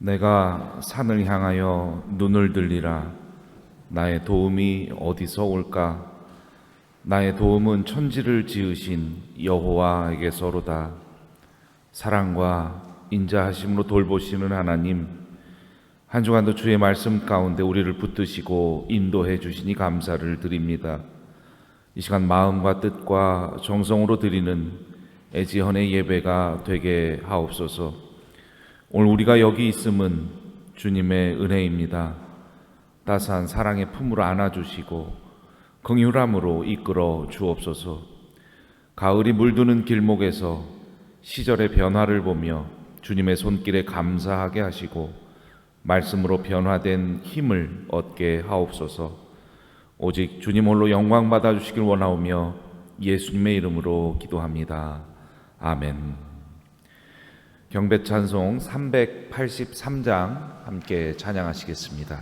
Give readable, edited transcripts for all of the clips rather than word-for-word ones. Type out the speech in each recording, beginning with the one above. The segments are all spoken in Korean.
내가 산을 향하여 눈을 들리라. 나의 도움이 어디서 올까? 나의 도움은 천지를 지으신 여호와에게서로다. 사랑과 인자하심으로 돌보시는 하나님, 한 주간도 주의 말씀 가운데 우리를 붙드시고 인도해 주시니 감사를 드립니다. 이 시간 마음과 뜻과 정성으로 드리는 애지헌의 예배가 되게 하옵소서. 오늘 우리가 여기 있음은 주님의 은혜입니다. 따스한 사랑의 품으로 안아주시고 긍휼함으로 이끌어 주옵소서. 가을이 물드는 길목에서 시절의 변화를 보며 주님의 손길에 감사하게 하시고 말씀으로 변화된 힘을 얻게 하옵소서. 오직 주님 홀로 영광 받아주시길 원하오며 예수님의 이름으로 기도합니다. 아멘. 경배 찬송 383장 함께 찬양하시겠습니다.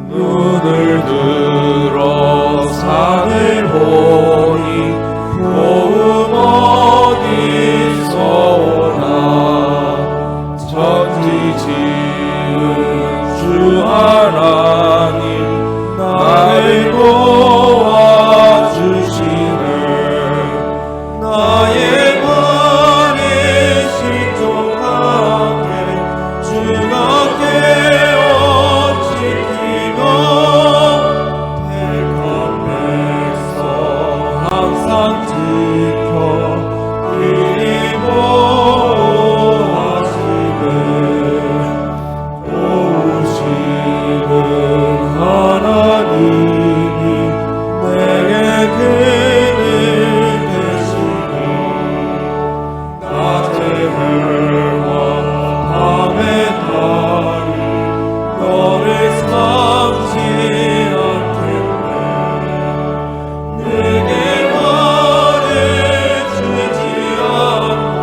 눈을 들어 산을 보니 도움 어디서 오나. 천지 지은 주 하나님 나를 도와주시네. 나의 말에 신속하게 주가 깨어 지키며 택한 백성 항상 지켜 이리 보호하시네. 도우시는 하나님이 내게 그늘 되시니 낮의 해와 밤의 달이 너를 삼지 않겠네. 내게 말해주지 않고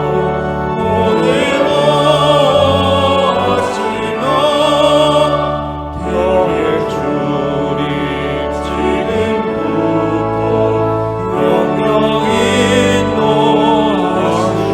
오늘 뭐하시나. 병의 줄이 지금부터 영영이 인도하시니.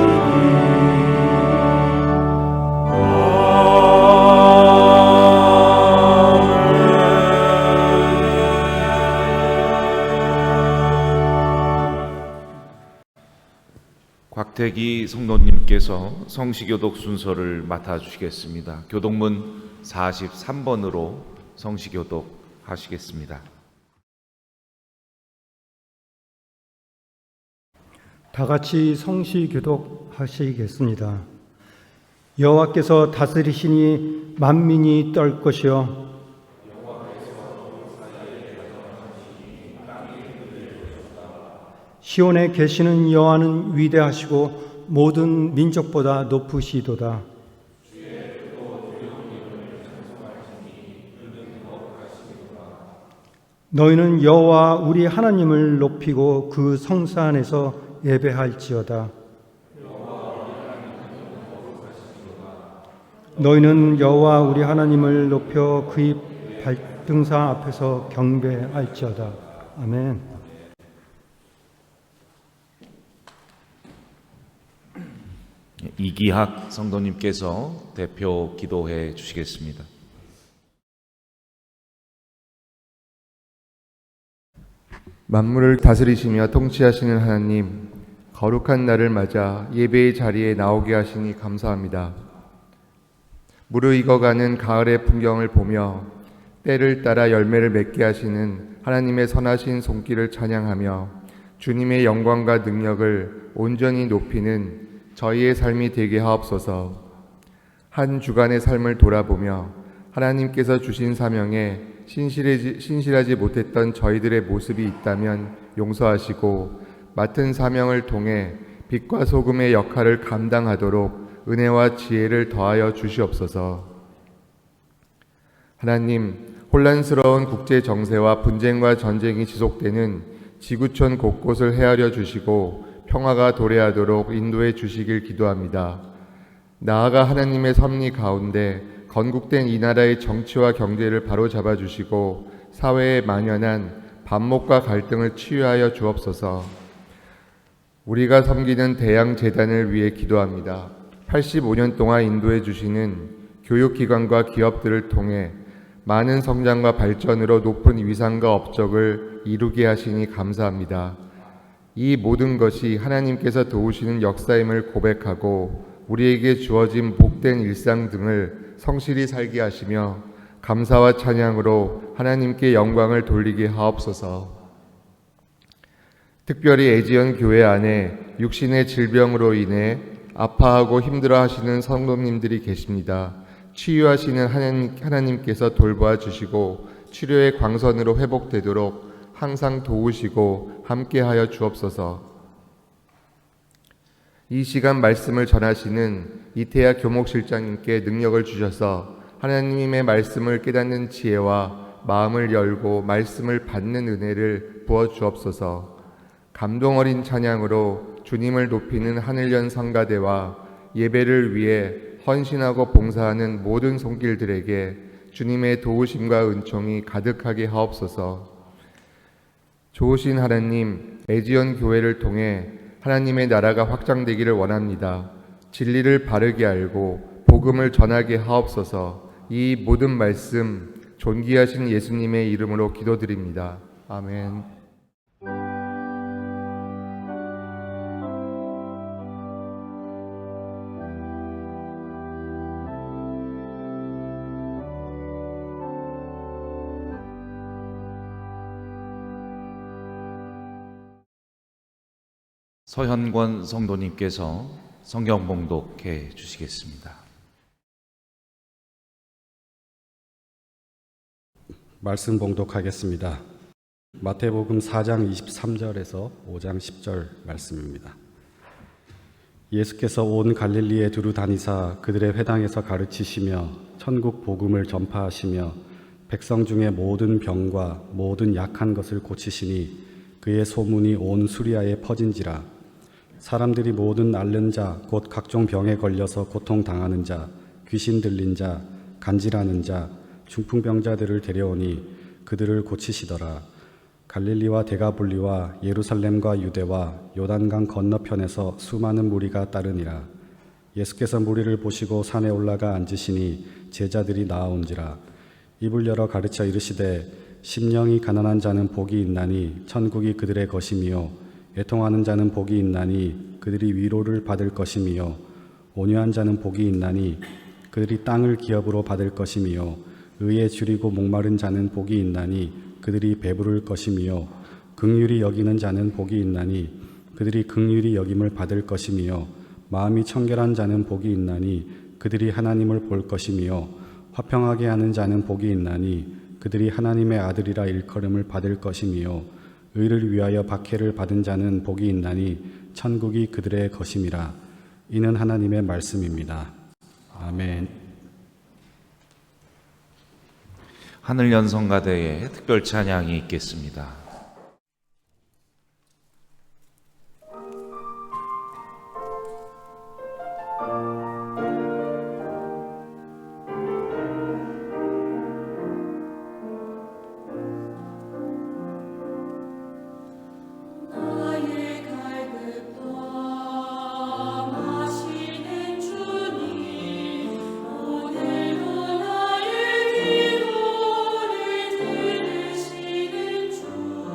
곽태기 성도님께서 성시교독 순서를 맡아주시겠습니다. 교독문 43번으로 성시교독 하시겠습니다. 다 같이 성시교독 하시겠습니다. 여호와께서 다스리시니 만민이 떨 것이요 시온에 계시는 여호와는 위대하시고 모든 민족보다 높으시도다. 너희는 여호와 우리 하나님을 높이고 그 성사 안에서 예배할지어다. 너희는 여호와 우리 하나님을 높여 그의 발등상 앞에서 경배할지어다. 아멘. 이기학 성도님께서 대표 기도해 주시겠습니다. 만물을 다스리시며 통치하시는 하나님, 거룩한 날을 맞아 예배의 자리에 나오게 하시니 감사합니다. 무르익어가는 가을의 풍경을 보며 때를 따라 열매를 맺게 하시는 하나님의 선하신 손길을 찬양하며 주님의 영광과 능력을 온전히 높이는 저희의 삶이 되게 하옵소서. 한 주간의 삶을 돌아보며 하나님께서 주신 사명에 신실하지 못했던 저희들의 모습이 있다면 용서하시고 맡은 사명을 통해 빛과 소금의 역할을 감당하도록 은혜와 지혜를 더하여 주시옵소서. 하나님, 혼란스러운 국제 정세와 분쟁과 전쟁이 지속되는 지구촌 곳곳을 헤아려 주시고 평화가 도래하도록 인도해 주시길 기도합니다. 나아가 하나님의 섭리 가운데 건국된 이 나라의 정치와 경제를 바로잡아 주시고 사회에 만연한 반목과 갈등을 치유하여 주옵소서. 우리가 섬기는 대양 재단을 위해 기도합니다. 85년 동안 인도해 주시는 교육기관과 기업들을 통해 많은 성장과 발전으로 높은 위상과 업적을 이루게 하시니 감사합니다. 이 모든 것이 하나님께서 도우시는 역사임을 고백하고 우리에게 주어진 복된 일상 등을 성실히 살게 하시며 감사와 찬양으로 하나님께 영광을 돌리게 하옵소서. 특별히 애지연 교회 안에 육신의 질병으로 인해 아파하고 힘들어 하시는 성도님들이 계십니다. 치유하시는 하나님께서 돌보아 주시고 치료의 광선으로 회복되도록 항상 도우시고 함께하여 주옵소서. 이 시간 말씀을 전하시는 이태야 교목실장님께 능력을 주셔서 하나님의 말씀을 깨닫는 지혜와 마음을 열고 말씀을 받는 은혜를 부어 주옵소서. 감동 어린 찬양으로 주님을 높이는 하늘연 성가대와 예배를 위해 헌신하고 봉사하는 모든 손길들에게 주님의 도우심과 은총이 가득하게 하옵소서. 좋으신 하나님, 애지연 교회를 통해 하나님의 나라가 확장되기를 원합니다. 진리를 바르게 알고 복음을 전하게 하옵소서. 이 모든 말씀 존귀하신 예수님의 이름으로 기도드립니다. 아멘. 서현권 성도님께서 성경 봉독해 주시겠습니다. 말씀 봉독하겠습니다. 마태복음 4장 23절에서 5장 10절 말씀입니다. 예수께서 온 갈릴리에 두루 다니사 그들의 회당에서 가르치시며 천국 복음을 전파하시며 백성 중에 모든 병과 모든 약한 것을 고치시니 그의 소문이 온 수리아에 퍼진지라. 사람들이 모든 앓는 자 곧 각종 병에 걸려서 고통당하는 자, 귀신 들린 자, 간질하는 자, 중풍병자들을 데려오니 그들을 고치시더라. 갈릴리와 데가볼리와 예루살렘과 유대와 요단강 건너편에서 수많은 무리가 따르니라. 예수께서 무리를 보시고 산에 올라가 앉으시니 제자들이 나아온지라. 입을 열어 가르쳐 이르시되 심령이 가난한 자는 복이 있나니 천국이 그들의 것이며 애통하는 자는 복이 있나니 그들이 위로를 받을 것이며 온유한 자는 복이 있나니 그들이 땅을 기업으로 받을 것이며 의에 줄이고 목마른 자는 복이 있나니 그들이 배부를 것이며 긍휼히 여기는 자는 복이 있나니 그들이 긍휼히 여김을 받을 것이며 마음이 청결한 자는 복이 있나니 그들이 하나님을 볼 것이며 화평하게 하는 자는 복이 있나니 그들이 하나님의 아들이라 일컬음을 받을 것이며 의를 위하여 박해를 받은 자는 복이 있나니 천국이 그들의 것임이라. 이는 하나님의 말씀입니다. 아멘. 하늘연 성가대에 특별 찬양이 있겠습니다. 주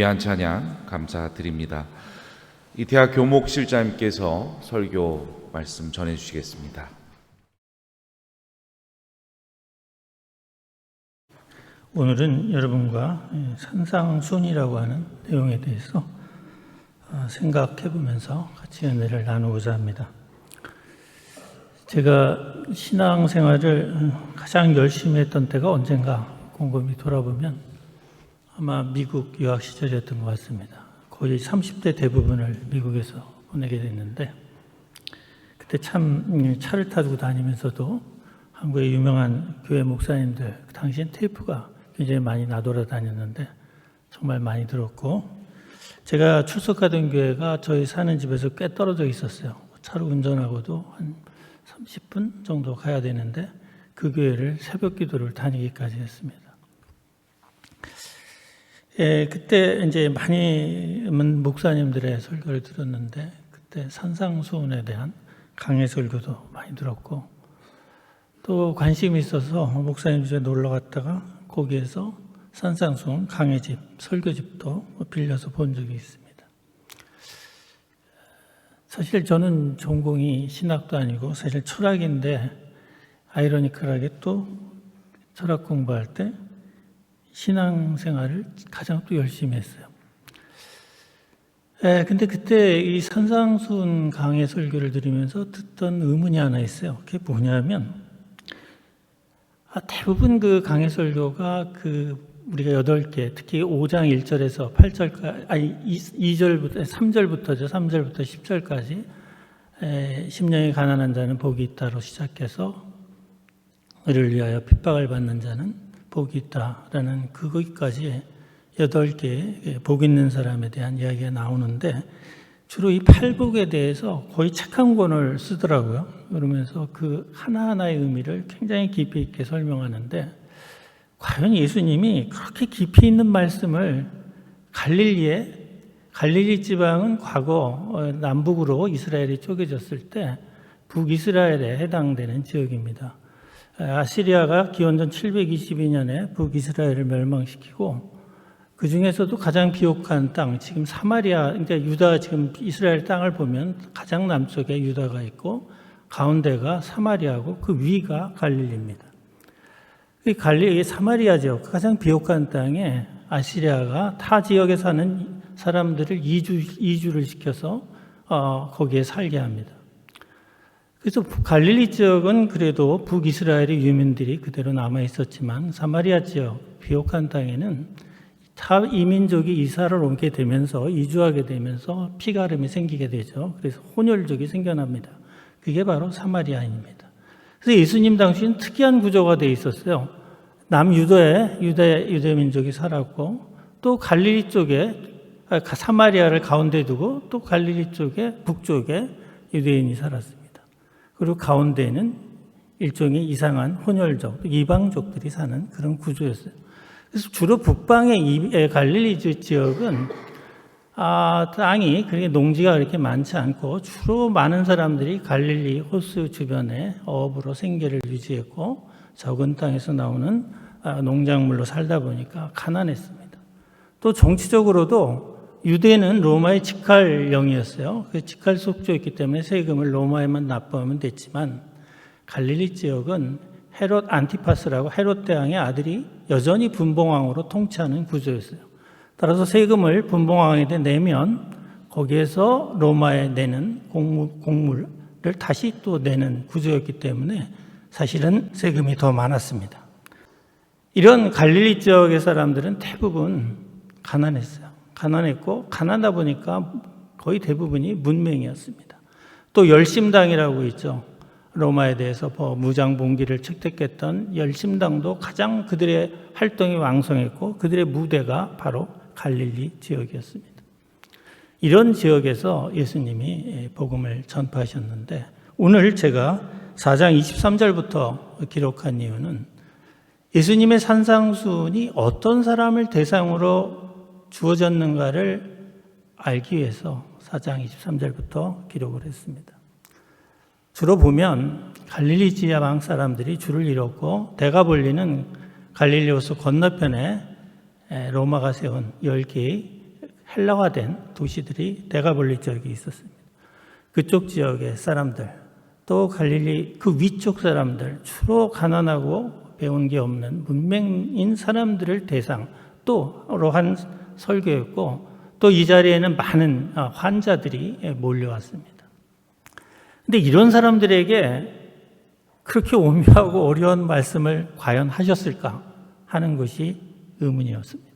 귀한 찬양 감사드립니다. 이태하 교목실장님께서 설교 말씀 전해주시겠습니다. 오늘은 여러분과 산상순이라고 하는 내용에 대해서 생각해 보면서 같이 은혜를 나누고자 합니다. 제가 신앙생활을 가장 열심히 했던 때가 언젠가 곰곰이 돌아보면 아마 미국 유학 시절이었던 것 같습니다. 거의 30대 대부분을 미국에서 보내게 됐는데, 그때 참 차를 타고 다니면서도 한국의 유명한 교회 목사님들, 그 당시엔 테이프가 굉장히 많이 나돌아다녔는데 정말 많이 들었고, 제가 출석하던 교회가 저희 사는 집에서 꽤 떨어져 있었어요. 차로 운전하고도 한 30분 정도 가야 되는데 그 교회를 새벽 기도를 다니기까지 했습니다. 그때 이제 많은 목사님들의 설교를 들었는데, 그때 산상수훈에 대한 강해 설교도 많이 들었고, 또 관심이 있어서 목사님 집에 놀러 갔다가 거기에서 산상수훈 강해집 설교집도 빌려서 본 적이 있습니다. 사실 저는 전공이 신학도 아니고 사실 철학인데, 아이러니컬하게 또 철학 공부할 때 신앙생활을 가장 또 열심히 했어요. 근데 그때 이 산상수훈 강해 설교를 들으면서 듣던 의문이 하나 있어요. 그게 뭐냐면, 대부분 그 강해 설교가 우리가 8개, 특히 5장 1절에서 8절까지, 2절부터, 3절부터죠. 3절부터 10절까지, 심령이 가난한 자는 복이 있다로 시작해서, 의를 위하여 핍박을 받는 자는 복이 있다라는 그거기까지 8개 복 있는 사람에 대한 이야기가 나오는데, 주로 이 팔복에 대해서 거의 책 한 권을 쓰더라고요. 그러면서 그 하나하나의 의미를 굉장히 깊이 있게 설명하는데, 과연 예수님이 그렇게 깊이 있는 말씀을 갈릴리 지방은 과거 남북으로 이스라엘이 쪼개졌을 때 북이스라엘에 해당되는 지역입니다. 아시리아가 기원전 722년에 북이스라엘을 멸망시키고, 그 중에서도 가장 비옥한 땅, 지금 사마리아, 그러니까 유다, 지금 이스라엘 땅을 보면 가장 남쪽에 유다가 있고 가운데가 사마리아고 그 위가 갈릴리입니다. 이 사마리아 지역, 가장 비옥한 땅에 아시리아가 타 지역에 사는 사람들을 이주를 시켜서 거기에 살게 합니다. 그래서 갈릴리 지역은 그래도 북이스라엘의 유민들이 그대로 남아 있었지만, 사마리아 지역, 비옥한 땅에는 타 이민족이 이사를 오게 되면서, 이주하게 되면서 피가름이 생기게 되죠. 그래서 혼혈족이 생겨납니다. 그게 바로 사마리아인입니다. 그래서 예수님 당시에는 특이한 구조가 되어 있었어요. 남유다에 유대 민족이 살았고, 또 갈릴리 쪽에, 사마리아를 가운데 두고 또 갈릴리 쪽에, 북쪽에 유대인이 살았습니다. 그리고 가운데에는 일종의 이상한 혼혈족, 이방족들이 사는 그런 구조였어요. 그래서 주로 북방의 갈릴리 지역은 땅이 그렇게 농지가 그렇게 많지 않고, 주로 많은 사람들이 갈릴리 호수 주변에 어업으로 생계를 유지했고, 적은 땅에서 나오는 농작물로 살다 보니까 가난했습니다. 또 정치적으로도 유대는 로마의 직할령이었어요. 그 직할 속주였기 때문에 세금을 로마에만 납부하면 됐지만, 갈릴리 지역은 헤롯 안티파스라고 헤롯 대왕의 아들이 여전히 분봉왕으로 통치하는 구조였어요. 따라서 세금을 분봉왕에게 내면 거기에서 로마에 내는 공물을 다시 또 내는 구조였기 때문에 사실은 세금이 더 많았습니다. 이런 갈릴리 지역의 사람들은 대부분 가난했어요. 가난했고, 가난하다 보니까 거의 대부분이 문맹이었습니다. 또 열심당이라고 있죠. 로마에 대해서 무장봉기를 척택했던 열심당도 가장 그들의 활동이 왕성했고, 그들의 무대가 바로 갈릴리 지역이었습니다. 이런 지역에서 예수님이 복음을 전파하셨는데, 오늘 제가 4장 23절부터 기록한 이유는 예수님의 산상수훈이 어떤 사람을 대상으로 주어졌는가를 알기 위해서 4장 23절부터 기록을 했습니다. 주로 보면 갈릴리 지방 사람들이 줄을 이뤘고, 데가볼리는 갈릴리 호수 건너편에 로마가 세운 10개의 헬라화된 도시들이 데가볼리 지역에 있었습니다. 그쪽 지역의 사람들, 또 갈릴리 그 위쪽 사람들, 주로 가난하고 배운 게 없는 문맹인 사람들을 대상으로 한 설교였고, 또 이 자리에는 많은 환자들이 몰려왔습니다. 근데 이런 사람들에게 그렇게 오묘하고 어려운 말씀을 과연 하셨을까 하는 것이 의문이었습니다.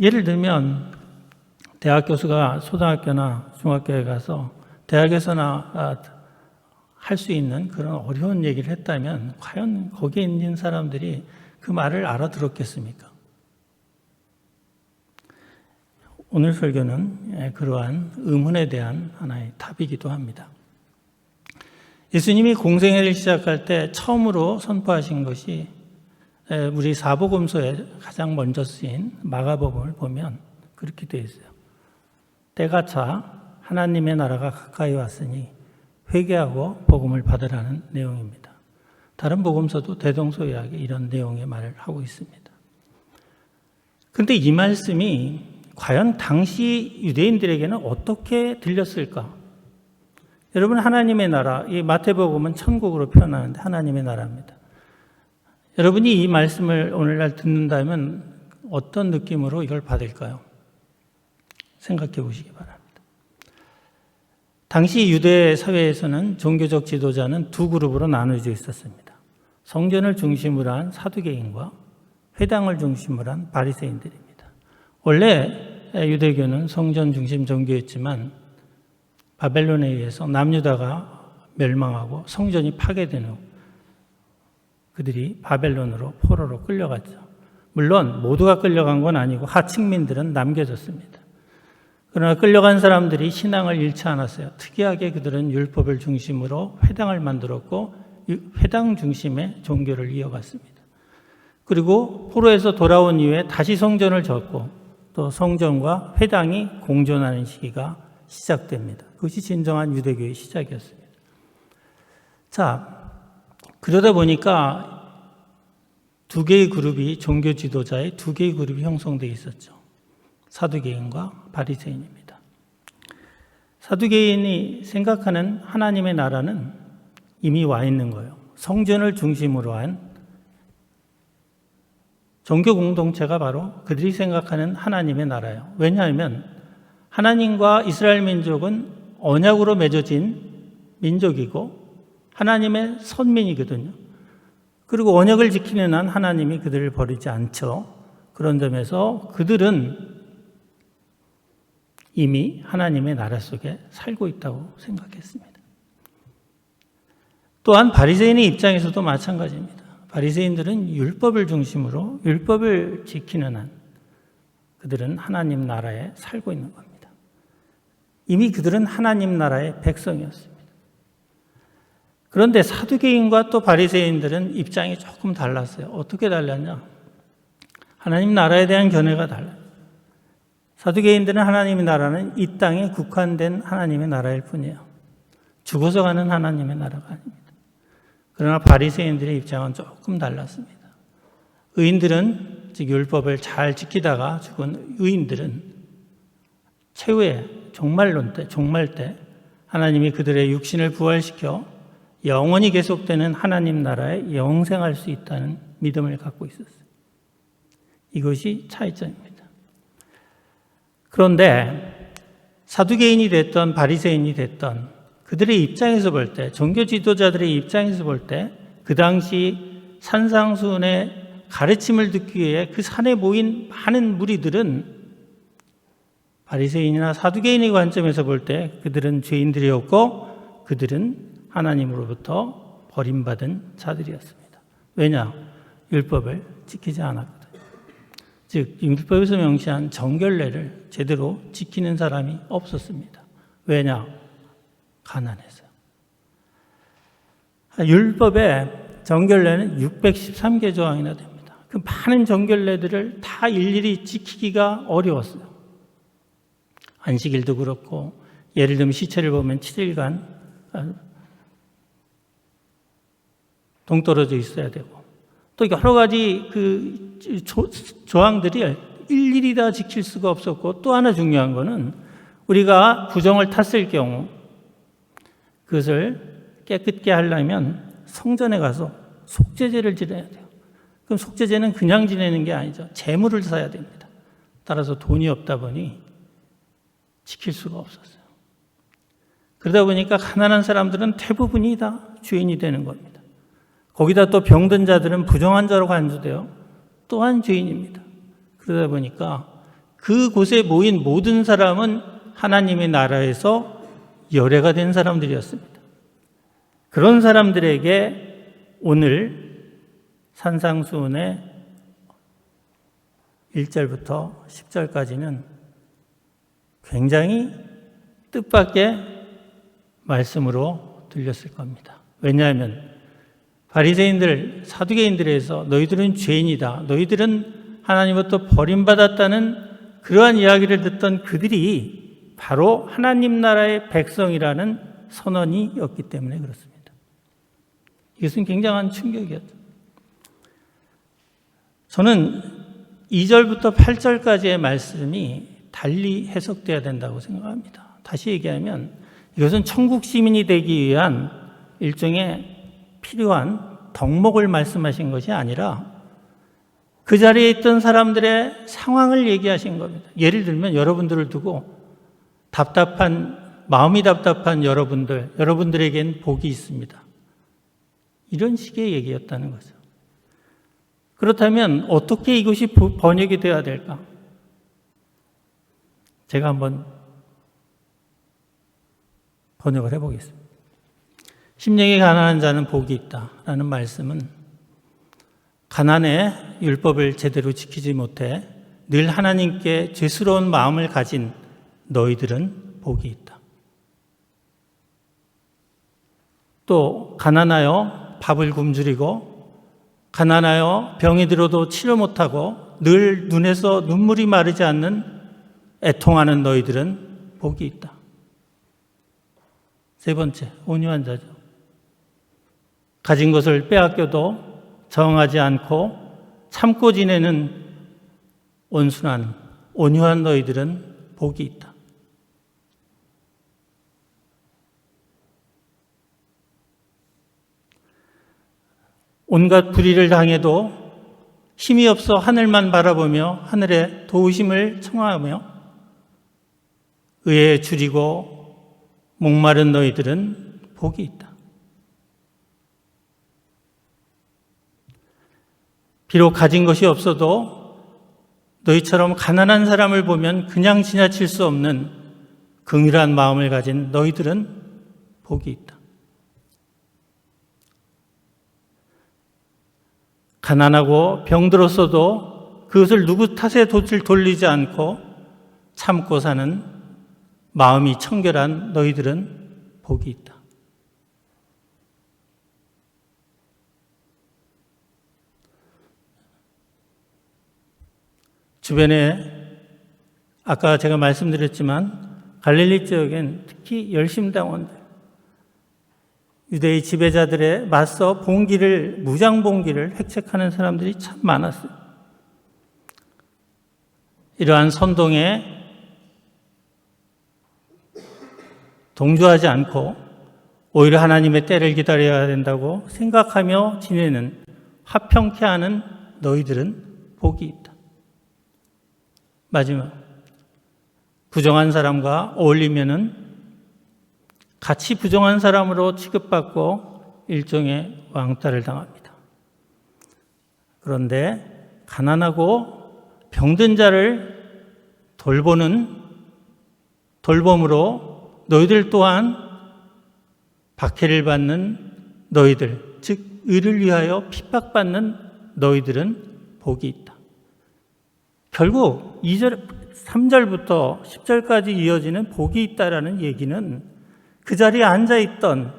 예를 들면 대학 교수가 초등학교나 중학교에 가서 대학에서나 할 수 있는 그런 어려운 얘기를 했다면 과연 거기에 있는 사람들이 그 말을 알아들었겠습니까? 오늘 설교는 그러한 의문에 대한 하나의 답이기도 합니다. 예수님이 공생애를 시작할 때 처음으로 선포하신 것이 우리 사복음서에 가장 먼저 쓰인 마가복음을 보면 그렇게 되어 있어요. 때가 차 하나님의 나라가 가까이 왔으니 회개하고 복음을 받으라는 내용입니다. 다른 복음서도 대동소이하게 이런 내용의 말을 하고 있습니다. 그런데 이 말씀이 과연 당시 유대인들에게는 어떻게 들렸을까? 여러분, 하나님의 나라, 이 마태복음은 천국으로 표현하는데 하나님의 나라입니다. 여러분이 이 말씀을 오늘날 듣는다면 어떤 느낌으로 이걸 받을까요? 생각해 보시기 바랍니다. 당시 유대 사회에서는 종교적 지도자는 두 그룹으로 나누어져 있었습니다. 성전을 중심으로 한 사두개인과 회당을 중심으로 한 바리새인들입니다. 원래 유대교는 성전 중심 종교였지만 바벨론에 의해서 남유다가 멸망하고 성전이 파괴된 후 그들이 바벨론으로 포로로 끌려갔죠. 물론 모두가 끌려간 건 아니고 하층민들은 남겨졌습니다. 그러나 끌려간 사람들이 신앙을 잃지 않았어요. 특이하게 그들은 율법을 중심으로 회당을 만들었고 회당 중심의 종교를 이어갔습니다. 그리고 포로에서 돌아온 이후에 다시 성전을 짓고 또 성전과 회당이 공존하는 시기가 시작됩니다. 그것이 진정한 유대교의 시작이었습니다. 자, 그러다 보니까 두 개의 그룹이 종교 지도자의 두 개의 그룹이 형성되어 있었죠. 사두개인과 바리새인입니다. 사두개인이 생각하는 하나님의 나라는 이미 와 있는 거예요. 성전을 중심으로 한 종교 공동체가 바로 그들이 생각하는 하나님의 나라예요. 왜냐하면 하나님과 이스라엘 민족은 언약으로 맺어진 민족이고 하나님의 선민이거든요. 그리고 언약을 지키는 한 하나님이 그들을 버리지 않죠. 그런 점에서 그들은 이미 하나님의 나라 속에 살고 있다고 생각했습니다. 또한 바리새인의 입장에서도 마찬가지입니다. 바리새인들은 율법을 중심으로 율법을 지키는 한 그들은 하나님 나라에 살고 있는 겁니다. 이미 그들은 하나님 나라의 백성이었습니다. 그런데 사두개인과 또 바리새인들은 입장이 조금 달랐어요. 어떻게 달랐냐? 하나님 나라에 대한 견해가 달라요. 사두개인들은 하나님의 나라는 이 땅에 국한된 하나님의 나라일 뿐이에요. 죽어서 가는 하나님의 나라가 아닙니다. 그러나 바리새인들의 입장은 조금 달랐습니다. 의인들은, 즉 율법을 잘 지키다가 죽은 의인들은 최후의 종말론 때, 종말 때 하나님이 그들의 육신을 부활시켜 영원히 계속되는 하나님 나라에 영생할 수 있다는 믿음을 갖고 있었어요. 이것이 차이점입니다. 그런데 사두개인이 됐던 바리새인이 됐던 그들의 입장에서 볼 때, 종교 지도자들의 입장에서 볼 때 그 당시 산상수훈의 가르침을 듣기 위해 그 산에 모인 많은 무리들은 바리새인이나 사두개인의 관점에서 볼 때 그들은 죄인들이었고 그들은 하나님으로부터 버림받은 자들이었습니다. 왜냐? 율법을 지키지 않았거든요. 즉 율법에서 명시한 정결례를 제대로 지키는 사람이 없었습니다. 왜냐? 가난해서요. 율법의 정결례는 613개 조항이나 됩니다. 그 많은 정결례들을 다 일일이 지키기가 어려웠어요. 안식일도 그렇고, 예를 들면 시체를 보면 7일간 동떨어져 있어야 되고, 또 여러 가지 그 조항들이 일일이 다 지킬 수가 없었고, 또 하나 중요한 거는 우리가 구정을 탔을 경우 그것을 깨끗게 하려면 성전에 가서 속죄제를 지내야 돼요. 그럼 속죄제는 그냥 지내는 게 아니죠. 제물을 사야 됩니다. 따라서 돈이 없다 보니 지킬 수가 없었어요. 그러다 보니까 가난한 사람들은 대부분이 다 죄인이 되는 겁니다. 거기다 또 병든 자들은 부정한 자로 간주되어 또한 죄인입니다. 그러다 보니까 그곳에 모인 모든 사람은 하나님의 나라에서 열애가 된 사람들이었습니다. 그런 사람들에게 오늘 산상수훈의 1절부터 10절까지는 굉장히 뜻밖의 말씀으로 들렸을 겁니다. 왜냐하면 바리새인들, 사두개인들에서 너희들은 죄인이다, 너희들은 하나님으로부터 버림받았다는 그러한 이야기를 듣던 그들이 바로 하나님 나라의 백성이라는 선언이었기 때문에 그렇습니다. 이것은 굉장한 충격이었죠. 저는 2절부터 8절까지의 말씀이 달리 해석되어야 된다고 생각합니다. 다시 얘기하면 이것은 천국 시민이 되기 위한 일종의 필요한 덕목을 말씀하신 것이 아니라 그 자리에 있던 사람들의 상황을 얘기하신 겁니다. 예를 들면 여러분들을 두고 마음이 답답한 여러분들에겐 복이 있습니다. 이런 식의 얘기였다는 거죠. 그렇다면 어떻게 이것이 번역이 되어야 될까? 제가 한번 번역을 해보겠습니다. 심령이 가난한 자는 복이 있다라는 말씀은 가난의 율법을 제대로 지키지 못해 늘 하나님께 죄스러운 마음을 가진 너희들은 복이 있다. 또 가난하여 밥을 굶주리고 가난하여 병이 들어도 치료 못하고 늘 눈에서 눈물이 마르지 않는 애통하는 너희들은 복이 있다. 세 번째, 온유한 자죠. 가진 것을 빼앗겨도 정하지 않고 참고 지내는 온순한, 온유한 너희들은 복이 있다. 온갖 불의를 당해도 힘이 없어 하늘만 바라보며 하늘의 도우심을 청하며 의에 줄이고 목마른 너희들은 복이 있다. 비록 가진 것이 없어도 너희처럼 가난한 사람을 보면 그냥 지나칠 수 없는 긍휼한 마음을 가진 너희들은 복이 있다. 가난하고 병들었어도 그것을 누구 탓에 돌리지 않고 참고 사는 마음이 청결한 너희들은 복이 있다. 주변에 아까 제가 말씀드렸지만 갈릴리 지역엔 특히 열심당원들, 유대의 지배자들에 맞서 무장 봉기를 획책하는 사람들이 참 많았어요. 이러한 선동에 동조하지 않고 오히려 하나님의 때를 기다려야 된다고 생각하며 지내는 화평케 하는 너희들은 복이 있다. 마지막, 부정한 사람과 어울리면은 같이 부정한 사람으로 취급받고 일종의 왕따를 당합니다. 그런데 가난하고 병든 자를 돌봄으로 너희들 또한 박해를 받는 너희들, 즉 의를 위하여 핍박받는 너희들은 복이 있다. 결국 3절부터 10절까지 이어지는 복이 있다라는 얘기는 그 자리에 앉아있던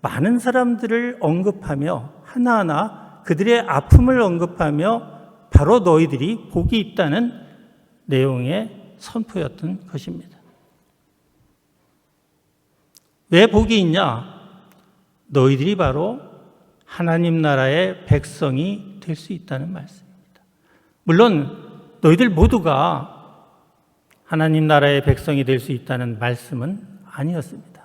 많은 사람들을 언급하며 하나하나 그들의 아픔을 언급하며 바로 너희들이 복이 있다는 내용의 선포였던 것입니다. 왜 복이 있냐? 너희들이 바로 하나님 나라의 백성이 될 수 있다는 말씀입니다. 물론 너희들 모두가 하나님 나라의 백성이 될 수 있다는 말씀은 아니었습니다.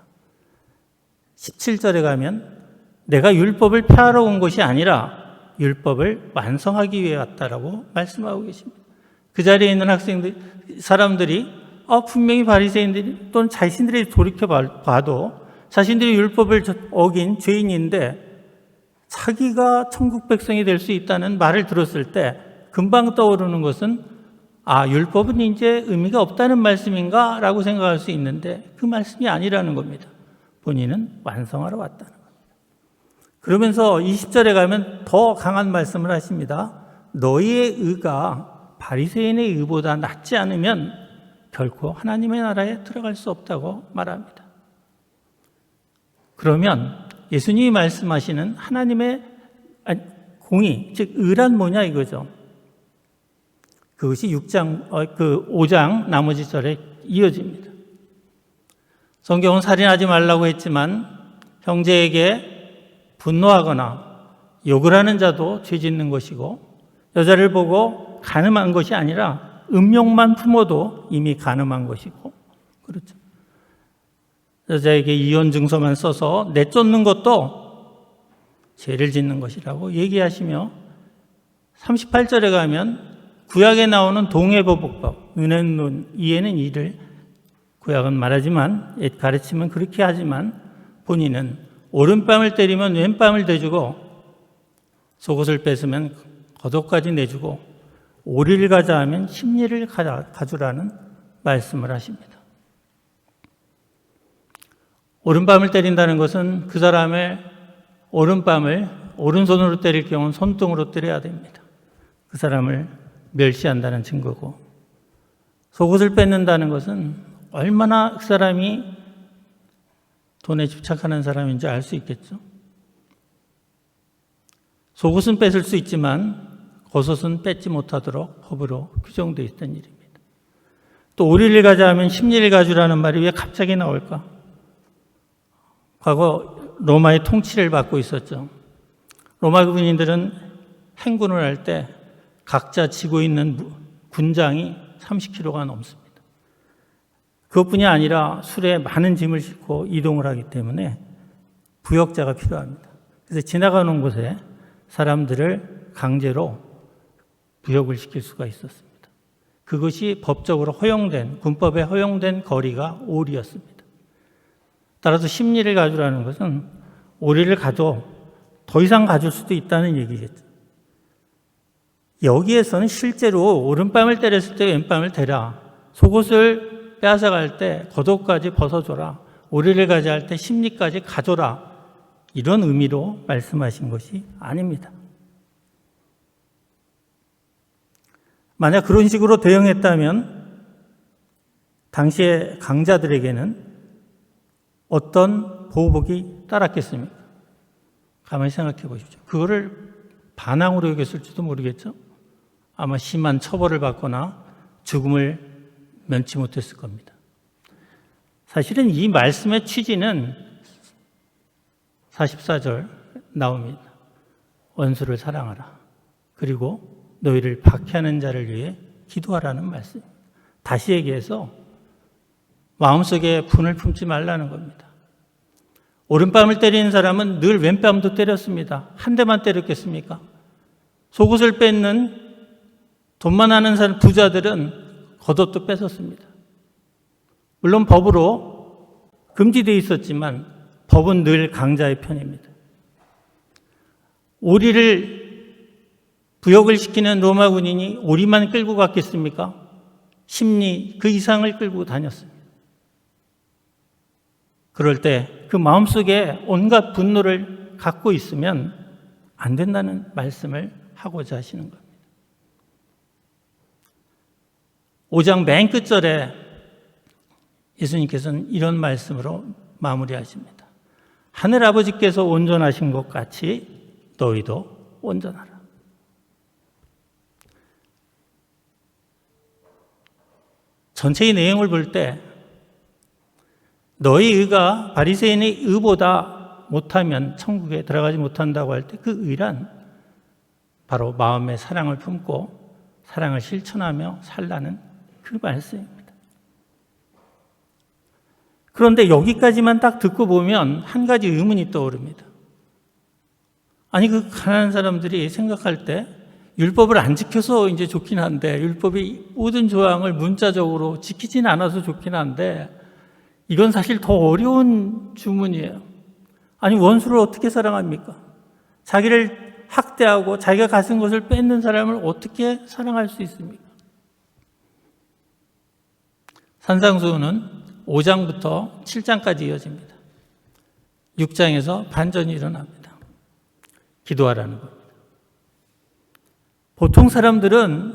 17절에 가면 내가 율법을 폐하러 온 것이 아니라 율법을 완성하기 위해 왔다라고 말씀하고 계십니다. 그 자리에 있는 사람들이 분명히 바리새인들이 또는 자신들이 돌이켜 봐도 자신들이 율법을 어긴 죄인인데 자기가 천국 백성이 될 수 있다는 말을 들었을 때 금방 떠오르는 것은 율법은 이제 의미가 없다는 말씀인가? 라고 생각할 수 있는데 그 말씀이 아니라는 겁니다. 본인은 완성하러 왔다는 겁니다. 그러면서 20절에 가면 더 강한 말씀을 하십니다. 너희의 의가 바리새인의 의보다 낫지 않으면 결코 하나님의 나라에 들어갈 수 없다고 말합니다. 그러면 예수님이 말씀하시는 하나님의 공의, 즉 의란 뭐냐 이거죠. 그것이 5장 나머지 절에 이어집니다. 성경은 살인하지 말라고 했지만 형제에게 분노하거나 욕을 하는 자도 죄 짓는 것이고 여자를 보고 간음한 것이 아니라 음욕만 품어도 이미 간음한 것이고 그렇죠. 여자에게 이혼 증서만 써서 내쫓는 것도 죄를 짓는 것이라고 얘기하시며 38절에 가면 구약에 나오는 동해보복법, 눈에는 눈, 이에는 이를 구약은 말하지만 옛 가르침은 그렇게 하지만 본인은 오른뺨을 때리면 왼뺨을 대주고 속옷을 뺏으면 겉옷까지 내주고 오리를 가자 하면 십리를 가주라는 말씀을 하십니다. 오른뺨을 때린다는 것은 그 사람의 오른뺨을 오른손으로 때릴 경우는 손등으로 때려야 됩니다. 그 사람을 멸시한다는 증거고 속옷을 뺏는다는 것은 얼마나 그 사람이 돈에 집착하는 사람인지 알 수 있겠죠. 속옷은 뺏을 수 있지만 겉옷은 뺏지 못하도록 법으로 규정되어 있던 일입니다. 또 오리를 가자 하면 십리를 가주라는 말이 왜 갑자기 나올까? 과거 로마의 통치를 받고 있었죠. 로마 군인들은 행군을 할 때 각자 지고 있는 군장이 30kg가 넘습니다. 그것뿐이 아니라 술에 많은 짐을 싣고 이동을 하기 때문에 부역자가 필요합니다. 그래서 지나가는 곳에 사람들을 강제로 부역을 시킬 수가 있었습니다. 그것이 법적으로 허용된, 군법에 허용된 거리가 오리였습니다. 따라서 십리를 가주라는 것은 오리를 가도 더 이상 가줄 수도 있다는 얘기겠죠. 여기에서는 실제로 오른뺨을 때렸을 때 왼뺨을 대라, 속옷을 빼앗아갈 때 겉옷까지 벗어줘라, 오리를 가자 할 때 십리까지 가줘라, 이런 의미로 말씀하신 것이 아닙니다. 만약 그런 식으로 대응했다면 당시의 강자들에게는 어떤 보복이 따랐겠습니까? 가만히 생각해 보십시오. 그거를 반항으로 여겼을지도 모르겠죠. 아마 심한 처벌을 받거나 죽음을 면치 못했을 겁니다. 사실은 이 말씀의 취지는 44절 나옵니다. 원수를 사랑하라. 그리고 너희를 박해하는 자를 위해 기도하라는 말씀입니다. 다시 얘기해서 마음속에 분을 품지 말라는 겁니다. 오른뺨을 때리는 사람은 늘 왼뺨도 때렸습니다. 한 대만 때렸겠습니까? 속옷을 뺏는 돈만 하는 사람, 부자들은 겉옷도 뺏었습니다. 물론 법으로 금지되어 있었지만 법은 늘 강자의 편입니다. 오리를 부역을 시키는 로마 군인이 오리만 끌고 갔겠습니까? 십리 그 이상을 끌고 다녔습니다. 그럴 때 그 마음속에 온갖 분노를 갖고 있으면 안 된다는 말씀을 하고자 하시는 겁니다. 5장 맨 끝절에 예수님께서는 이런 말씀으로 마무리하십니다. 하늘 아버지께서 온전하신 것 같이 너희도 온전하라. 전체의 내용을 볼 때 너희 의가 바리새인의 의보다 못하면 천국에 들어가지 못한다고 할 때 그 의란 바로 마음의 사랑을 품고 사랑을 실천하며 살라는 그 말씀입니다. 그런데 여기까지만 딱 듣고 보면 한 가지 의문이 떠오릅니다. 아니, 그 가난한 사람들이 생각할 때 율법을 안 지켜서 이제 좋긴 한데, 율법이 모든 조항을 문자적으로 지키진 않아서 좋긴 한데, 이건 사실 더 어려운 주문이에요. 아니, 원수를 어떻게 사랑합니까? 자기를 학대하고 자기가 가진 것을 뺏는 사람을 어떻게 사랑할 수 있습니까? 산상수훈은 5장부터 7장까지 이어집니다. 6장에서 반전이 일어납니다. 기도하라는 겁니다. 보통 사람들은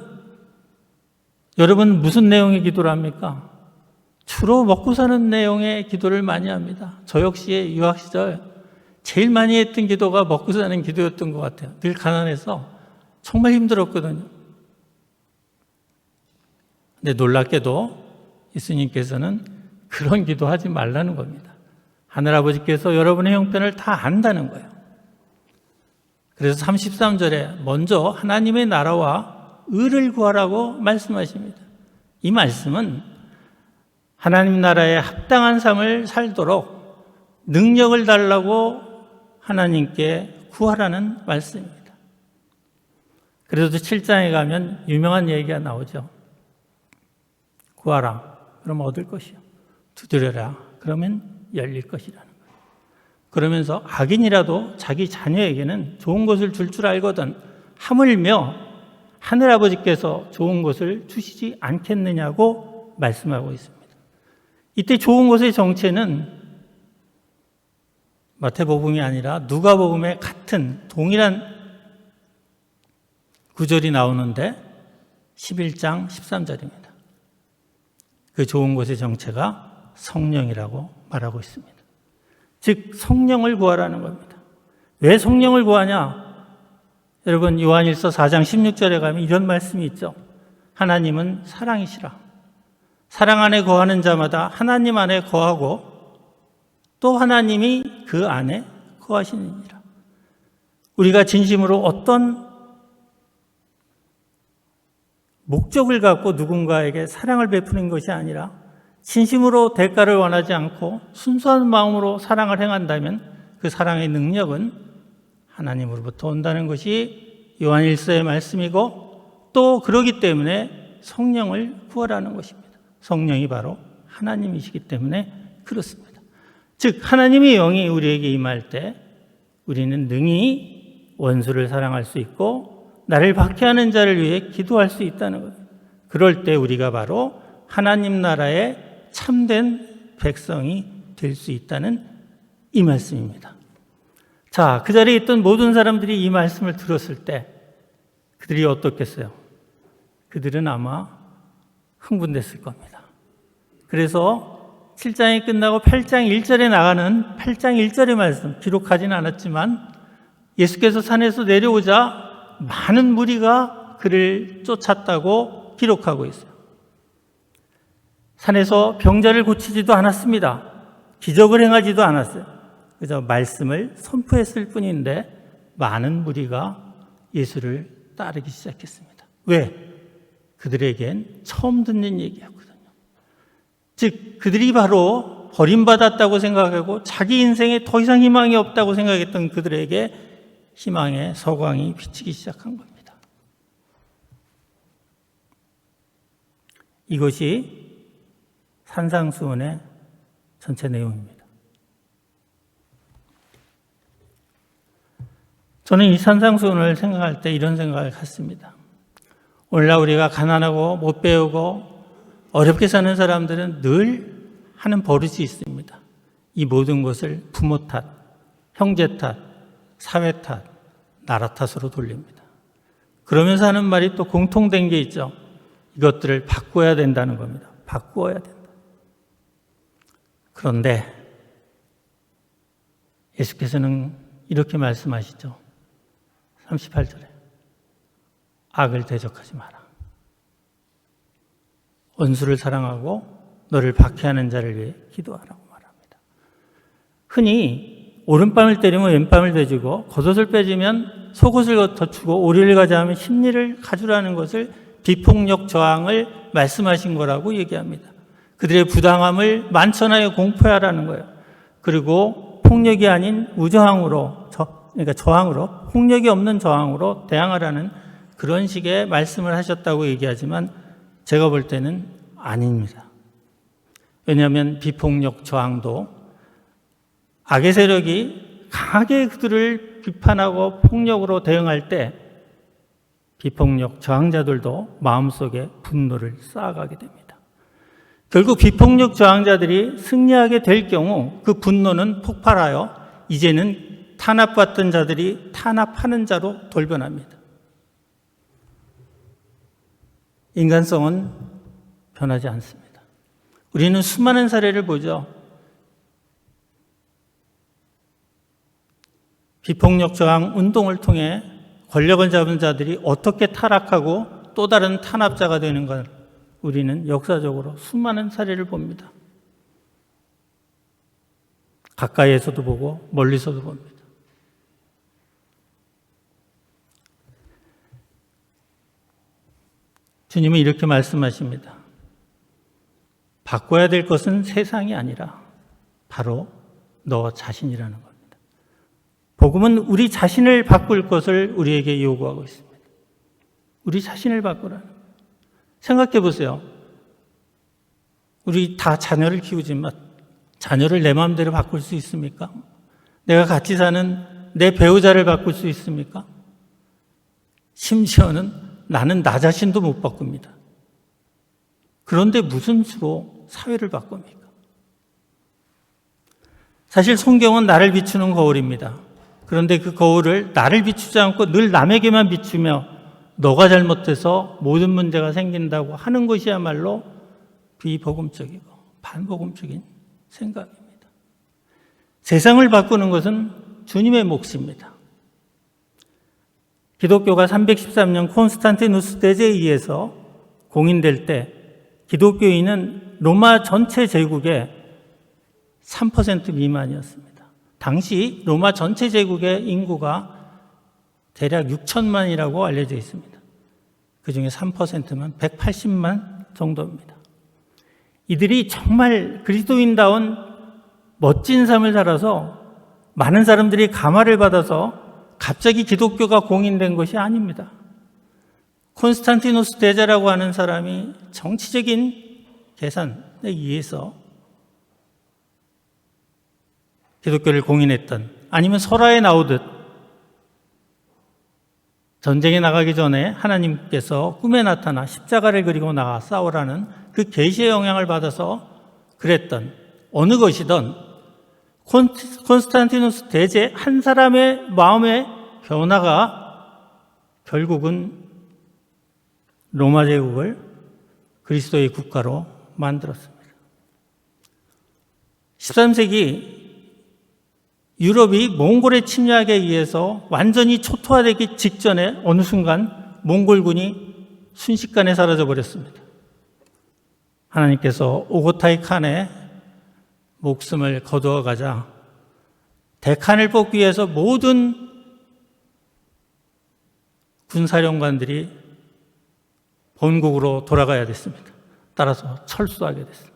여러분 무슨 내용의 기도를 합니까? 주로 먹고 사는 내용의 기도를 많이 합니다. 저 역시 유학 시절 제일 많이 했던 기도가 먹고 사는 기도였던 것 같아요. 늘 가난해서 정말 힘들었거든요. 근데 놀랍게도 예수님께서는 그런 기도하지 말라는 겁니다. 하늘아버지께서 여러분의 형편을 다 안다는 거예요. 그래서 33절에 먼저 하나님의 나라와 의를 구하라고 말씀하십니다. 이 말씀은 하나님 나라에 합당한 삶을 살도록 능력을 달라고 하나님께 구하라는 말씀입니다. 그래서 7장에 가면 유명한 얘기가 나오죠. 구하라, 그러면 얻을 것이요. 두드려라, 그러면 열릴 것이라는 거예요. 그러면서 악인이라도 자기 자녀에게는 좋은 것을 줄 줄 알거든 하물며 하늘아버지께서 좋은 것을 주시지 않겠느냐고 말씀하고 있습니다. 이때 좋은 것의 정체는 마태복음이 아니라 누가복음의 같은 동일한 구절이 나오는데 11장 13절입니다. 그 좋은 것의 정체가 성령이라고 말하고 있습니다. 즉 성령을 구하라는 겁니다. 왜 성령을 구하냐? 여러분 요한일서 4장 16절에 가면 이런 말씀이 있죠. 하나님은 사랑이시라. 사랑 안에 거하는 자마다 하나님 안에 거하고 또 하나님이 그 안에 거하시느니라. 우리가 진심으로 어떤 목적을 갖고 누군가에게 사랑을 베푸는 것이 아니라 진심으로 대가를 원하지 않고 순수한 마음으로 사랑을 행한다면 그 사랑의 능력은 하나님으로부터 온다는 것이 요한일서의 말씀이고 또 그러기 때문에 성령을 구하라는 것입니다. 성령이 바로 하나님이시기 때문에 그렇습니다. 즉 하나님의 영이 우리에게 임할 때 우리는 능히 원수를 사랑할 수 있고 나를 박해하는 자를 위해 기도할 수 있다는 거예요. 그럴 때 우리가 바로 하나님 나라의 참된 백성이 될 수 있다는 이 말씀입니다. 자, 그 자리에 있던 모든 사람들이 이 말씀을 들었을 때 그들이 어떻겠어요? 그들은 아마 흥분됐을 겁니다. 그래서 7장이 끝나고 8장 1절에 나가는 8장 1절의 말씀 기록하지는 않았지만 예수께서 산에서 내려오자 많은 무리가 그를 쫓았다고 기록하고 있어요. 산에서 병자를 고치지도 않았습니다. 기적을 행하지도 않았어요. 그저 말씀을 선포했을 뿐인데 많은 무리가 예수를 따르기 시작했습니다. 왜? 그들에겐 처음 듣는 얘기였거든요. 즉 그들이 바로 버림받았다고 생각하고 자기 인생에 더 이상 희망이 없다고 생각했던 그들에게 희망의 서광이 비치기 시작한 겁니다. 이것이 산상수훈의 전체 내용입니다. 저는 이 산상수훈을 생각할 때 이런 생각을 했습니다. 오늘날 우리가 가난하고 못 배우고 어렵게 사는 사람들은 늘 하는 버릇이 있습니다. 이 모든 것을 부모 탓, 형제 탓, 사회 탓, 나라 탓으로 돌립니다. 그러면서 하는 말이 또 공통된 게 있죠. 이것들을 바꿔야 된다는 겁니다. 바꾸어야 된다. 그런데 예수께서는 이렇게 말씀하시죠. 38절에 악을 대적하지 마라. 원수를 사랑하고 너를 박해하는 자를 위해 기도하라고 말합니다. 흔히 오른밤을 때리면 왼밤을 대주고 겉옷을 빼주면 속옷을 덧주고 오리를 가져가면 심리를 가주라는 것을 비폭력 저항을 말씀하신 거라고 얘기합니다. 그들의 부당함을 만천하에 공포하라는 거예요. 그리고 폭력이 아닌 우저항으로, 그러니까 저항으로, 폭력이 없는 저항으로 대항하라는 그런 식의 말씀을 하셨다고 얘기하지만 제가 볼 때는 아닙니다. 왜냐하면 비폭력 저항도 악의 세력이 강하게 그들을 비판하고 폭력으로 대응할 때 비폭력 저항자들도 마음속에 분노를 쌓아가게 됩니다. 결국 비폭력 저항자들이 승리하게 될 경우 그 분노는 폭발하여 이제는 탄압받던 자들이 탄압하는 자로 돌변합니다. 인간성은 변하지 않습니다. 우리는 수많은 사례를 보죠. 비폭력 저항 운동을 통해 권력을 잡은 자들이 어떻게 타락하고 또 다른 탄압자가 되는 걸 우리는 역사적으로 수많은 사례를 봅니다. 가까이에서도 보고 멀리서도 봅니다. 주님은 이렇게 말씀하십니다. 바꿔야 될 것은 세상이 아니라 바로 너 자신이라는 겁니다. 복음은 우리 자신을 바꿀 것을 우리에게 요구하고 있습니다. 우리 자신을 바꾸라는 거예요. 생각해 보세요. 우리 다 자녀를 키우지만 자녀를 내 마음대로 바꿀 수 있습니까? 내가 같이 사는 내 배우자를 바꿀 수 있습니까? 심지어는 나는 나 자신도 못 바꿉니다. 그런데 무슨 수로 사회를 바꿉니까? 사실 성경은 나를 비추는 거울입니다. 그런데 그 거울을 나를 비추지 않고 늘 남에게만 비추며 너가 잘못해서 모든 문제가 생긴다고 하는 것이야말로 비복음적이고 반복음적인 생각입니다. 세상을 바꾸는 것은 주님의 몫입니다. 기독교가 313년 콘스탄티누스 대제에 의해서 공인될 때 기독교인은 로마 전체 제국의 3% 미만이었습니다. 당시 로마 전체 제국의 인구가 대략 6천만이라고 알려져 있습니다. 그중에 3%면 180만 정도입니다. 이들이 정말 그리스도인다운 멋진 삶을 살아서 많은 사람들이 감화를 받아서 갑자기 기독교가 공인된 것이 아닙니다. 콘스탄티누스 대제라고 하는 사람이 정치적인 계산에 의해서 기독교를 공인했던, 아니면 설화에 나오듯 전쟁에 나가기 전에 하나님께서 꿈에 나타나 십자가를 그리고 나가 싸우라는 그 계시의 영향을 받아서 그랬던 어느 것이든 콘스탄티누스 대제 한 사람의 마음의 변화가 결국은 로마 제국을 그리스도의 국가로 만들었습니다. 13세기 유럽이 몽골의 침략에 의해서 완전히 초토화되기 직전에 어느 순간 몽골군이 순식간에 사라져 버렸습니다. 하나님께서 오고타이 칸의 목숨을 거두어 가자 대칸을 뽑기 위해서 모든 군사령관들이 본국으로 돌아가야 됐습니다. 따라서 철수하게 됐습니다.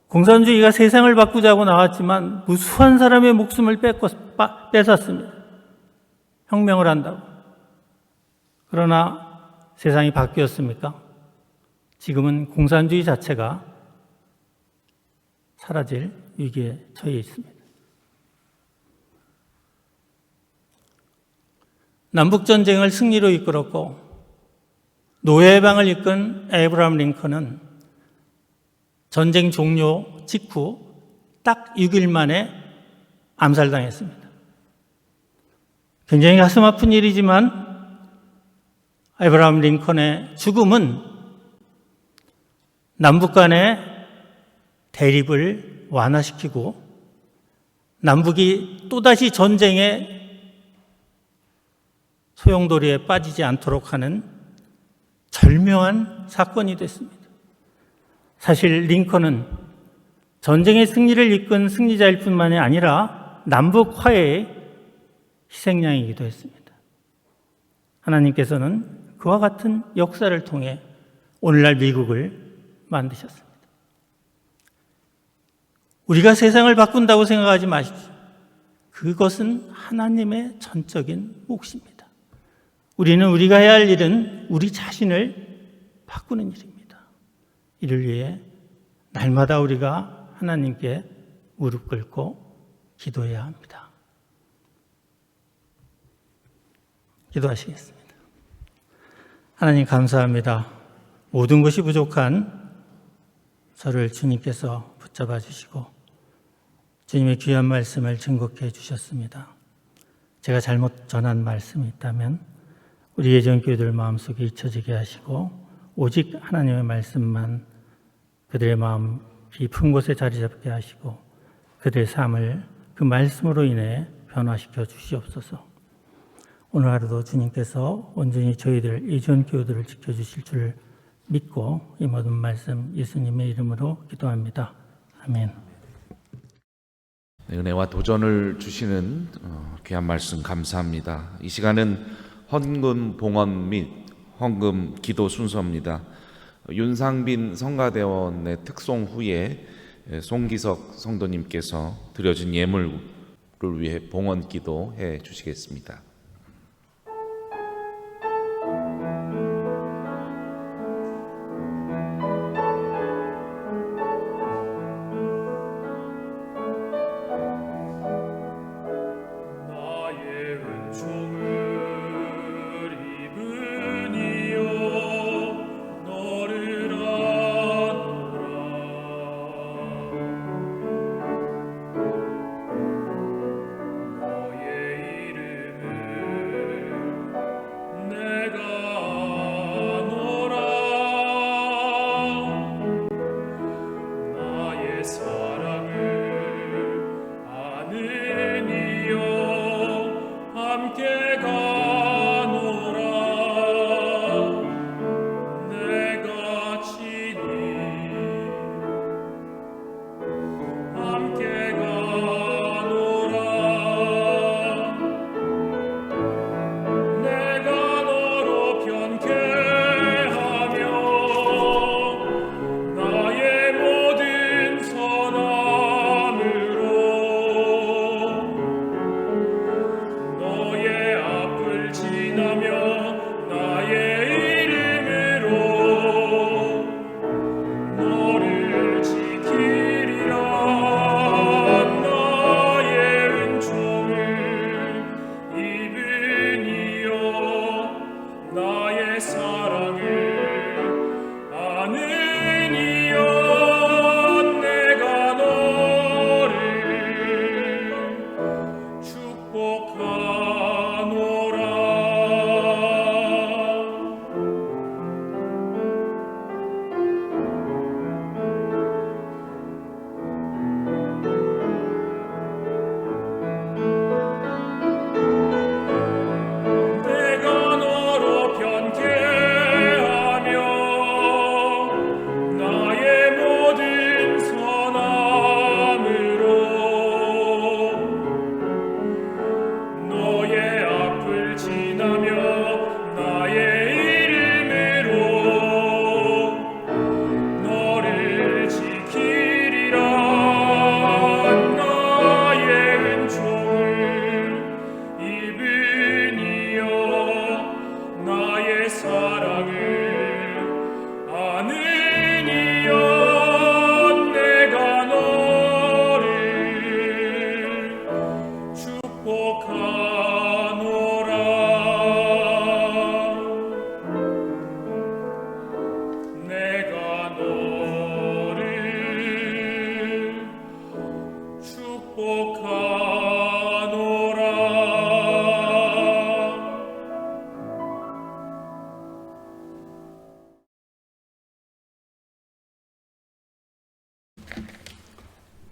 공산주의가 세상을 바꾸자고 나왔지만 무수한 사람의 목숨을 뺏었습니다. 혁명을 한다고. 그러나 세상이 바뀌었습니까? 지금은 공산주의 자체가 사라질 위기에 처해 있습니다. 남북전쟁을 승리로 이끌었고 노예해방을 이끈 에이브라함 링컨은 전쟁 종료 직후 딱 6일 만에 암살당했습니다. 굉장히 가슴 아픈 일이지만 에이브라함 링컨의 죽음은 남북 간의 대립을 완화시키고 남북이 또다시 전쟁의 소용돌이에 빠지지 않도록 하는 절묘한 사건이 됐습니다. 사실 링컨은 전쟁의 승리를 이끈 승리자일 뿐만이 아니라 남북 화해의 희생양이기도 했습니다. 하나님께서는 그와 같은 역사를 통해 오늘날 미국을 만드셨습니다. 우리가 세상을 바꾼다고 생각하지 마십시오. 그것은 하나님의 전적인 몫입니다. 우리는 우리가 해야 할 일은 우리 자신을 바꾸는 일입니다. 이를 위해 날마다 우리가 하나님께 무릎 꿇고 기도해야 합니다. 기도하시겠습니다. 하나님 감사합니다. 모든 것이 부족한 저를 주님께서 붙잡아 주시고 주님의 귀한 말씀을 증거케 해주셨습니다. 제가 잘못 전한 말씀이 있다면 우리 예전교회들 마음속에 잊혀지게 하시고 오직 하나님의 말씀만 그들의 마음 깊은 곳에 자리 잡게 하시고 그들의 삶을 그 말씀으로 인해 변화시켜 주시옵소서. 오늘 하루도 주님께서 온전히 저희들 예전교회들을 지켜주실 줄 믿고 이 모든 말씀 예수님의 이름으로 기도합니다. 아멘. 네, 은혜와 도전을 주시는 귀한 말씀 감사합니다. 이 시간은 헌금 봉헌 및 헌금 기도 순서입니다. 윤상빈 성가대원의 특송 후에 송기석 성도님께서 드려진 예물을 위해 봉헌 기도해 주시겠습니다.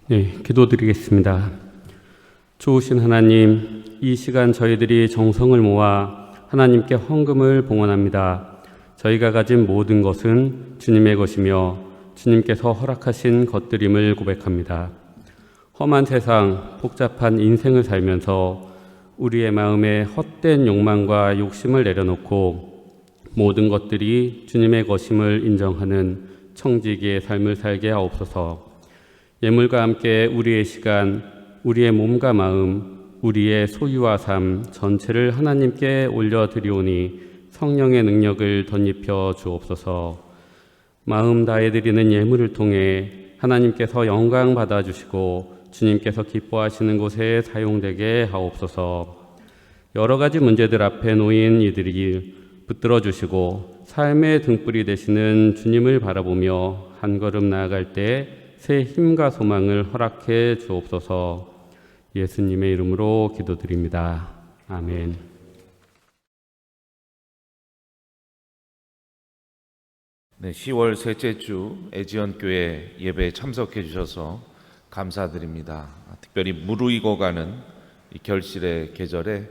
네, 기도드리겠습니다. 좋으신 하나님, 이 시간 저희들이 정성을 모아 하나님께 헌금을 봉헌합니다. 저희가 가진 모든 것은 주님의 것이며 주님께서 허락하신 것들임을 고백합니다. 험한 세상, 복잡한 인생을 살면서 우리의 마음에 헛된 욕망과 욕심을 내려놓고 모든 것들이 주님의 것임을 인정하는 청지기의 삶을 살게 하옵소서. 예물과 함께 우리의 시간, 우리의 몸과 마음, 우리의 소유와 삶 전체를 하나님께 올려드리오니 성령의 능력을 덧입혀 주옵소서. 마음 다해 드리는 예물을 통해 하나님께서 영광 받아주시고 주님께서 기뻐하시는 곳에 사용되게 하옵소서. 여러 가지 문제들 앞에 놓인 이들이 붙들어 주시고 삶의 등불이 되시는 주님을 바라보며 한 걸음 나아갈 때 새 힘과 소망을 허락해 주옵소서. 예수님의 이름으로 기도드립니다. 아멘. 네, 10월 셋째 주 애지연교회 예배에 참석해 주셔서 감사드립니다. 특별히 무르익어가는 이 결실의 계절에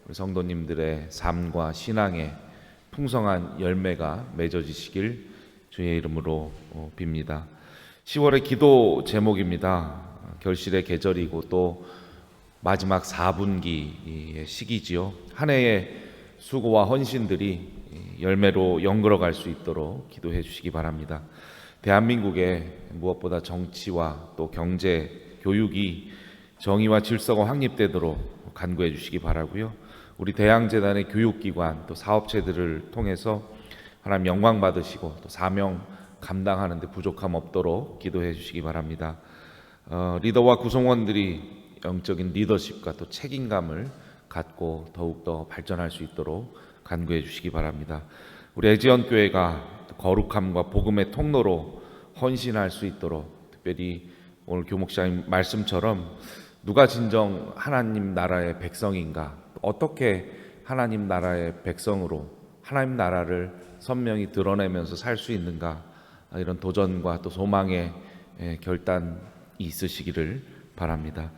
우리 성도님들의 삶과 신앙의 풍성한 열매가 맺어지시길 주의 이름으로 빕니다. 10월의 기도 제목입니다. 결실의 계절이고 또 마지막 4분기의 시기지요. 한 해의 수고와 헌신들이 열매로 연결어갈 수 있도록 기도해 주시기 바랍니다. 대한민국의 무엇보다 정치와 또 경제, 교육이 정의와 질서가 확립되도록 간구해 주시기 바라고요. 우리 대양재단의 교육기관 또 사업체들을 통해서 하나님 영광 받으시고 또 사명 감당하는 데 부족함 없도록 기도해 주시기 바랍니다. 리더와 구성원들이 영적인 리더십과 또 책임감을 갖고 더욱더 발전할 수 있도록 간구해 주시기 바랍니다. 우리 애지연교회가 거룩함과 복음의 통로로 헌신할 수 있도록 특별히 오늘 교목사님 말씀처럼 누가 진정 하나님 나라의 백성인가, 어떻게 하나님 나라의 백성으로 하나님 나라를 선명히 드러내면서 살 수 있는가, 이런 도전과 또 소망의 결단이 있으시기를 바랍니다.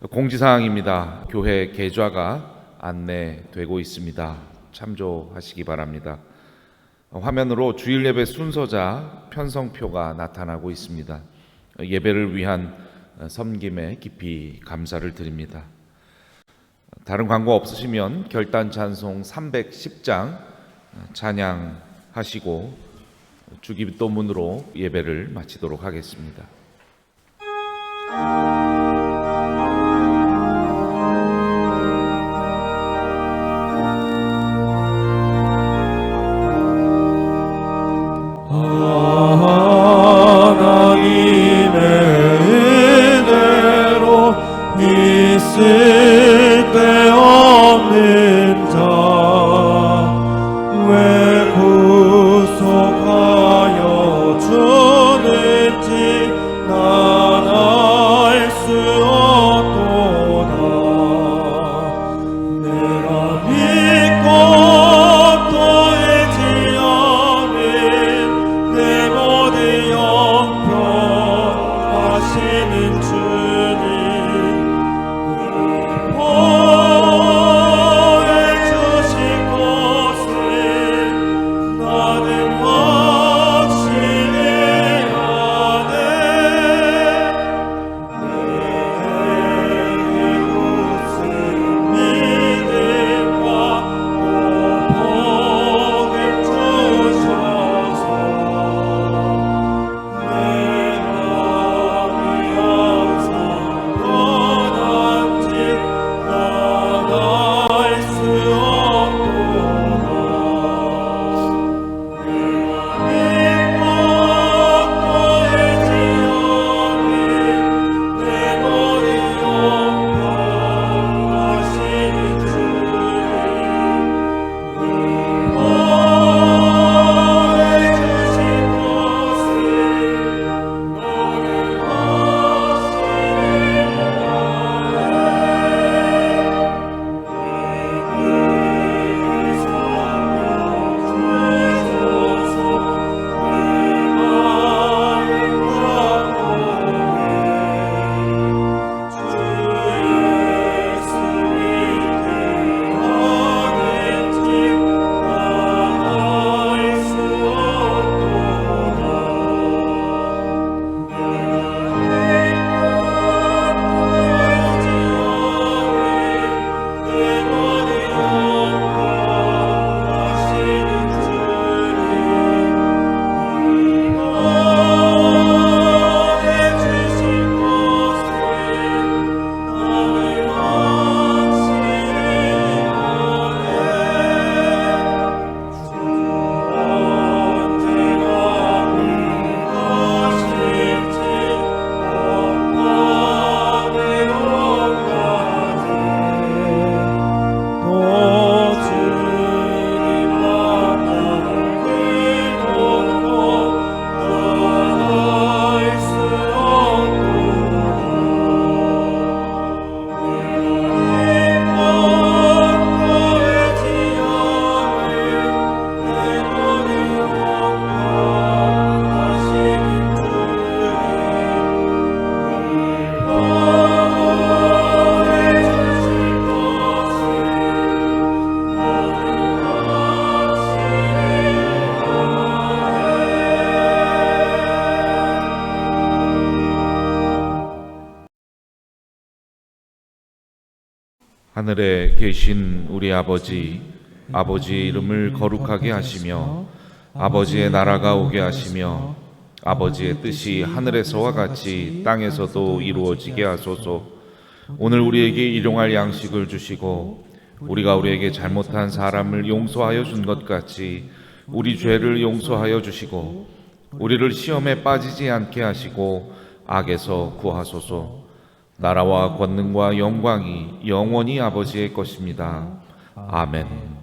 공지사항입니다. 교회 계좌가 안내되고 있습니다. 참조하시기 바랍니다. 화면으로 주일 예배 순서자 편성표가 나타나고 있습니다. 예배를 위한 섬김에 깊이 감사를 드립니다. 다른 광고 없으시면 결단 찬송 310장 찬양하시고 주기도문으로 예배를 마치도록 하겠습니다. 하나님의 은혜로 있을 데 없는 자 왜 구속하여 주는지 하늘에 계신 우리 아버지, 아버지의 이름을 거룩하게 하시며 아버지의 나라가 오게 하시며 아버지의 뜻이 하늘에서와 같이 땅에서도 이루어지게 하소서. 오늘 우리에게 일용할 양식을 주시고 우리가 우리에게 잘못한 사람을 용서하여 준 것 같이 우리 죄를 용서하여 주시고 우리를 시험에 빠지지 않게 하시고 악에서 구하소서. 나라와 권능과 영광이 영원히 아버지의 것입니다. 아멘.